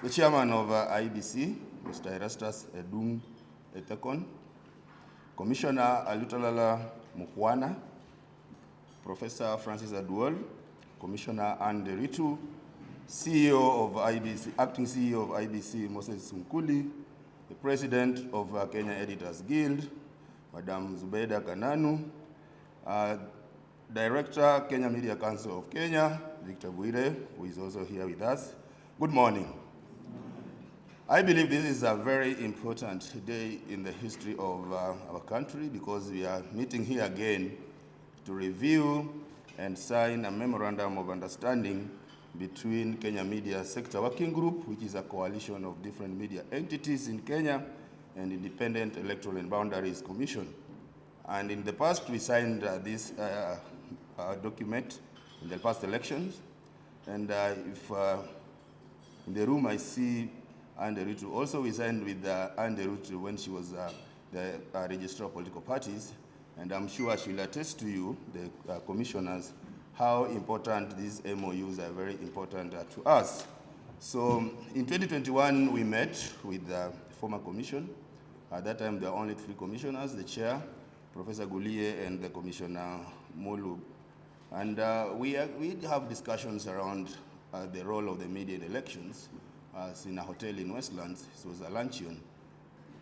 the chairman of IEBC, Mr. Erastus Edung Etekon, Commissioner Alutalala Mukwana, Professor Francis Oduor, Commissioner Anne Ritu, CEO of IEBC, Acting CEO of IEBC, Moses Sunkuli, the President of Kenya Editors Guild, Madam Zubeida Kananu, Director, Kenya Media Council of Kenya, Victor Bwire, who is also here with us. Good morning. I believe this is a very important day in the history of our country because we are meeting here again to review and sign a memorandum of understanding between Kenya Media Sector Working Group, which is a coalition of different media entities in Kenya, and Independent Electoral and Boundaries Commission. And in the past, we signed this document in the past elections. And if in the room I see Anne Ritu, also we signed with Anne Ritu when she was the registrar of political parties. And I'm sure she will attest to you, the commissioners, how important these MOUs are very important to us. So in 2021, we met with the former commission. At that time, there were only 3 commissioners, the chair, Professor Gulie, and the Commissioner Molu. And we have discussions around the role of the media in elections in a hotel in Westlands. It was a luncheon.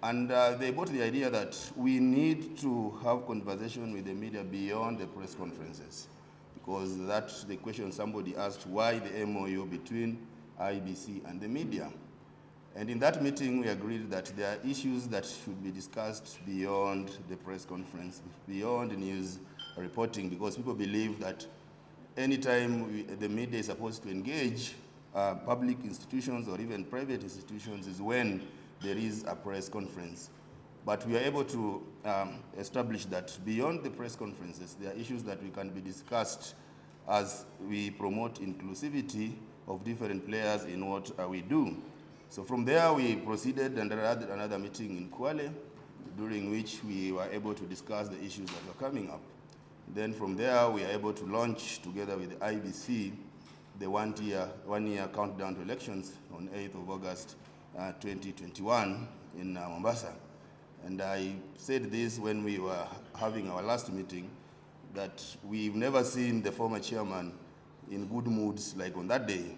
And they brought the idea that we need to have conversation with the media beyond the press conferences, because that's the question somebody asked, why the MOU between IEBC and the media? And in that meeting, we agreed that there are issues that should be discussed beyond the press conference, beyond news reporting, because people believe that anytime the media is supposed to engage public institutions or even private institutions is when there is a press conference. But we are able to establish that beyond the press conferences, there are issues that can be discussed as we promote inclusivity of different players in what we do. So from there, we proceeded and had another meeting in Kwale, during which we were able to discuss the issues that were coming up. Then from there, we are able to launch, together with the IEBC, the one-year countdown to elections on 8th of August 2021 in Mombasa. And I said this when we were having our last meeting, that we've never seen the former chairman in good moods like on that day.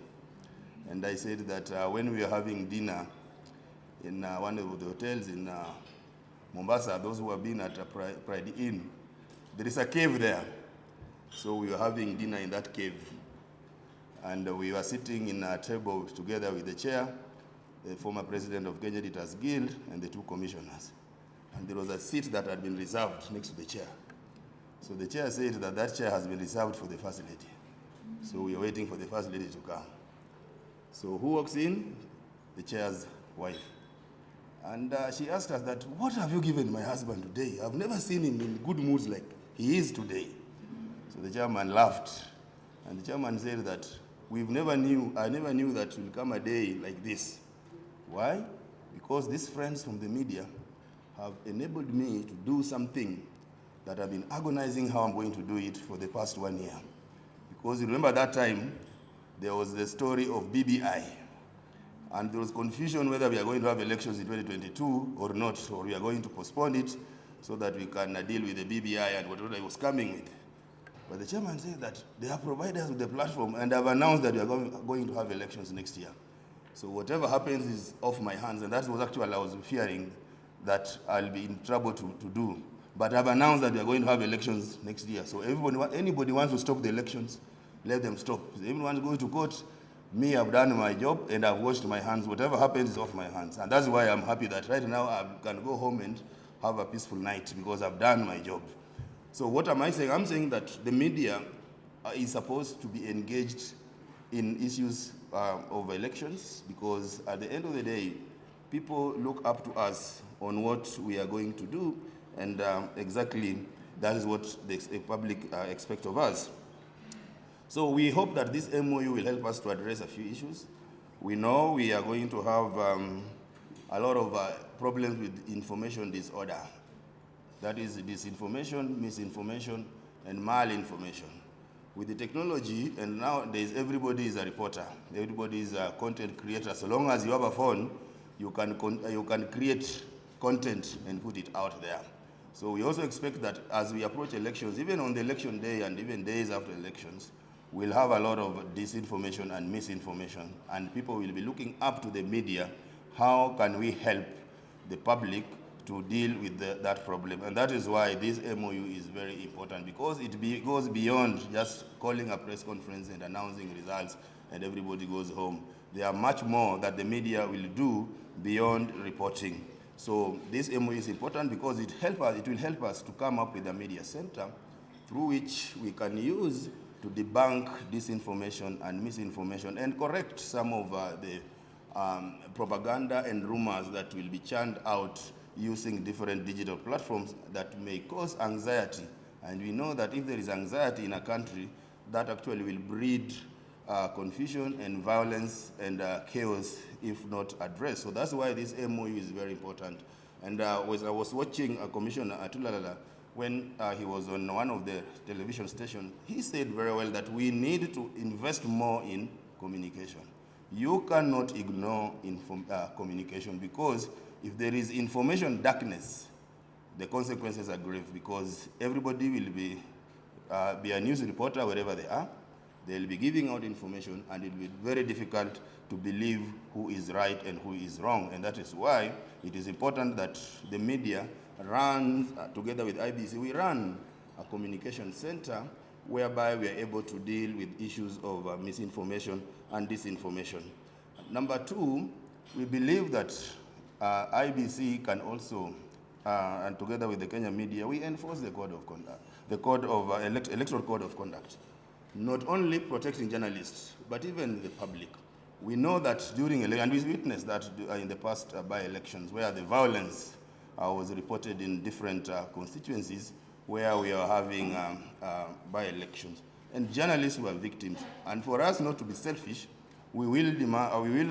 And I said that when we were having dinner in one of the hotels in Mombasa, those who have been at Pride Inn, there is a cave there. So we were having dinner in that cave. And we were sitting in a table together with the chair, the former president of Kenya Editors Guild, and the 2 commissioners. And there was a seat that had been reserved next to the chair. So the chair said that that chair has been reserved for the first lady. So we are waiting for the first lady to come. So who walks in? The chair's wife. And she asked us that, what have you given my husband today? I've never seen him in good moods like he is today. So the chairman laughed. And the chairman said that, I never knew that will come a day like this. Why? Because these friends from the media have enabled me to do something that I've been agonizing how I'm going to do it for the past 1 year. Because you remember that time, there was the story of BBI. And there was confusion whether we are going to have elections in 2022 or not, or we are going to postpone it so that we can deal with the BBI and whatever it was coming with. But the chairman said that they have provided us with the platform and have announced that we are going to have elections next year. So whatever happens is off my hands, and that was actually I was fearing that I'll be in trouble to do. But I've announced that we are going to have elections next year. So anybody wants to stop the elections, let them stop. If anyone going to court, me, I've done my job and I've washed my hands. Whatever happens is off my hands. And that's why I'm happy that right now I can go home and have a peaceful night because I've done my job. So what am I saying? I'm saying that the media is supposed to be engaged in issues of elections, because at the end of the day, people look up to us on what we are going to do, and exactly that is what the public expect of us. So we hope that this MOU will help us to address a few issues. We know we are going to have a lot of problems with information disorder. That is disinformation, misinformation, and malinformation. with the technology, and nowadays everybody is a reporter, everybody is a content creator. So long as you have a phone, you can create content and put it out there. So we also expect that as we approach elections, even on the election day and even days after elections, we'll have a lot of disinformation and misinformation, and people will be looking up to the media. How can we help the public to deal with that problem? And that is why this MOU is very important, because it goes beyond just calling a press conference and announcing results and everybody goes home. There are much more that the media will do beyond reporting. So this MOU is important because it will help us to come up with a media center through which we can use to debunk disinformation and misinformation and correct some of the propaganda and rumors that will be churned out using different digital platforms that may cause anxiety. And we know that if there is anxiety in a country, that actually will breed confusion and violence and chaos if not addressed. So that's why this MOU is very important. And I was watching Commissioner Atulalala when he was on one of the television stations. He said very well that we need to invest more in communication. You cannot ignore communication, because if there is information darkness, the consequences are grave, because everybody will be a news reporter wherever they are. They'll be giving out information, and it will be very difficult to believe who is right and who is wrong. And that is why it is important that the media runs, together with IEBC, we run a communication center whereby we are able to deal with issues of misinformation and disinformation. Number two, we believe that IEBC can also, and together with the Kenya media, we enforce the code of conduct, the electoral code of conduct, not only protecting journalists, but even the public. We know that during election, and we witnessed that in the past by-elections, where the violence was reported in different constituencies where we are having by-elections, and journalists were victims. And for us not to be selfish, we will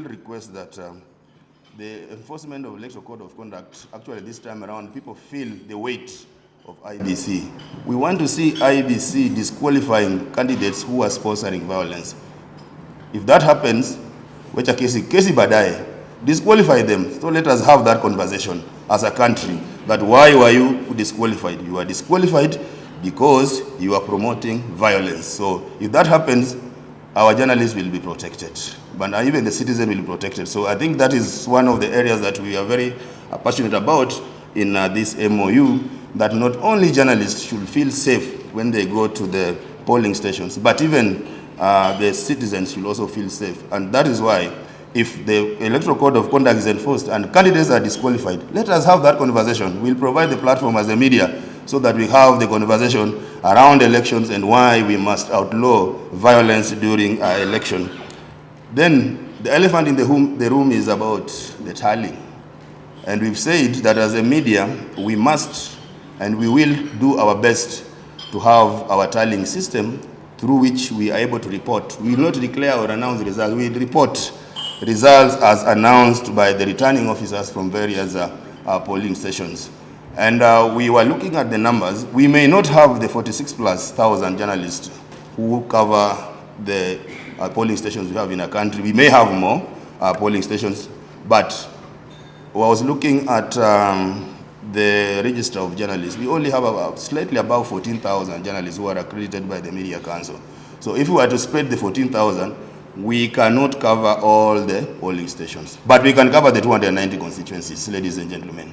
request that the enforcement of electoral code of conduct, actually this time around, people feel the weight of IEBC. We want to see IEBC disqualifying candidates who are sponsoring violence. If that happens, which a kesi badai, disqualify them. So let us have that conversation as a country, that why were you disqualified? You are disqualified because you are promoting violence. So if that happens, our journalists will be protected, but even the citizen will be protected. So I think that is one of the areas that we are very passionate about in this MOU, that not only journalists should feel safe when they go to the polling stations, but even the citizens should also feel safe. And that is why, if the electoral code of conduct is enforced and candidates are disqualified, let us have that conversation. We'll provide the platform as the media so that we have the conversation around elections and why we must outlaw violence during our election. Then the elephant in the room is about the tallying. And we've said that as a media, we must and we will do our best to have our tallying system through which we are able to report. We will not declare or announce results. We report results as announced by the returning officers from various polling stations. And we were looking at the numbers. We may not have the 46,000+ journalists who cover the polling stations we have in a country. We may have more polling stations, but I was looking at the register of journalists. We only have slightly above 14,000 journalists who are accredited by the Media Council. So if we were to spread the 14,000, we cannot cover all the polling stations. But we can cover the 290 constituencies, ladies and gentlemen.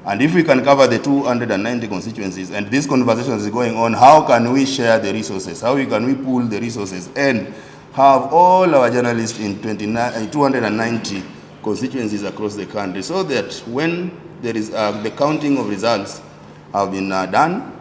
And if we can cover the 290 constituencies, and this conversation is going on, how can we share the resources? How can we pool the resources and have all our journalists in 290 constituencies across the country, so that when there is the counting of results have been done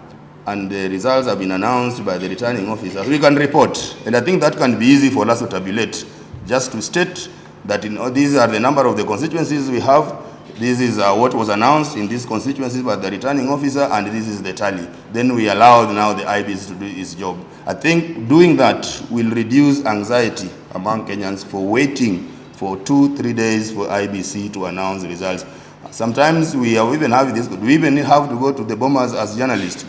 and the results have been announced by the returning officers, we can report. And I think that can be easy for us to tabulate, just to state that these are the number of the constituencies we have, this is what was announced in these constituencies by the returning officer, and this is the tally. Then we allow now the IEBC to do its job. I think doing that will reduce anxiety among Kenyans for waiting for 2-3 days for IEBC to announce results. Sometimes we even have this, we even have to go to the bombers as journalists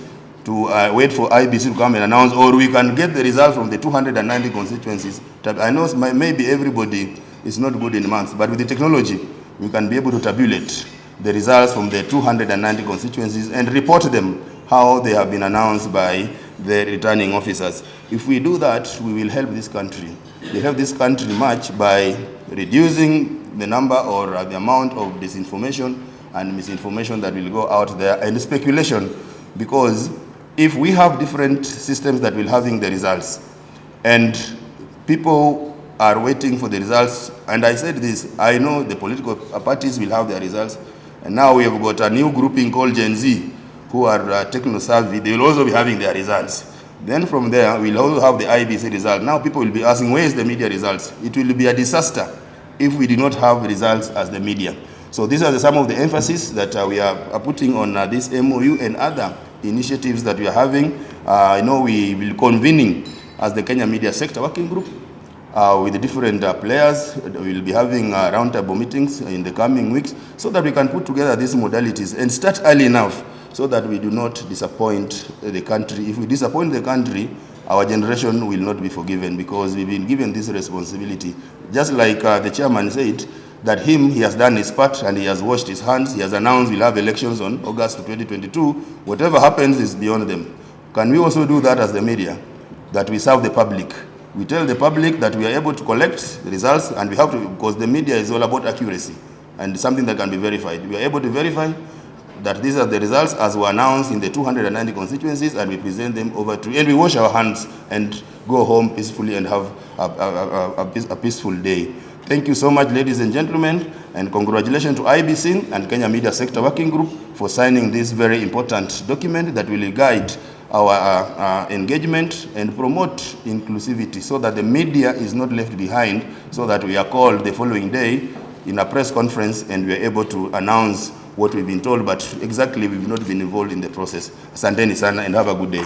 to wait for IEBC to come and announce, or we can get the results from the 290 constituencies. I know maybe everybody is not good in maths, but with the technology, we can be able to tabulate the results from the 290 constituencies and report them how they have been announced by the returning officers. If we do that, we will help this country. We help this country much by reducing the number or the amount of disinformation and misinformation that will go out there, and speculation, because if we have different systems that will having the results and people are waiting for the results, and I said this, I know the political parties will have their results, and now we have got a new grouping called Gen Z who are techno-savvy. They will also be having their results. Then from there, we'll also have the IEBC result. Now people will be asking, where is the media results? It will be a disaster if we do not have results as the media. So these are some of the emphasis that we are putting on this MOU and other initiatives that we are having. I know we will convening as the Kenya Media Sector Working Group with the different players. We will be having roundtable meetings in the coming weeks so that we can put together these modalities and start early enough so that we do not disappoint the country. If we disappoint the country, our generation will not be forgiven, because we've been given this responsibility. Just like the chairman said, that he has done his part and he has washed his hands. He has announced we'll have elections on August 2022. Whatever happens is beyond them. Can we also do that as the media? That we serve the public. We tell the public that we are able to collect the results, and we have to, because the media is all about accuracy and something that can be verified. We are able to verify that these are the results as were announced in the 290 constituencies, and we present them over to, and we wash our hands and go home peacefully and have a peaceful day. Thank you so much, ladies and gentlemen, and congratulations to IEBC and Kenya Media Sector Working Group for signing this very important document that will guide our engagement and promote inclusivity, so that the media is not left behind, so that we are called the following day in a press conference and we are able to announce what we've been told, but exactly we've not been involved in the process. Asanteni sana and have a good day.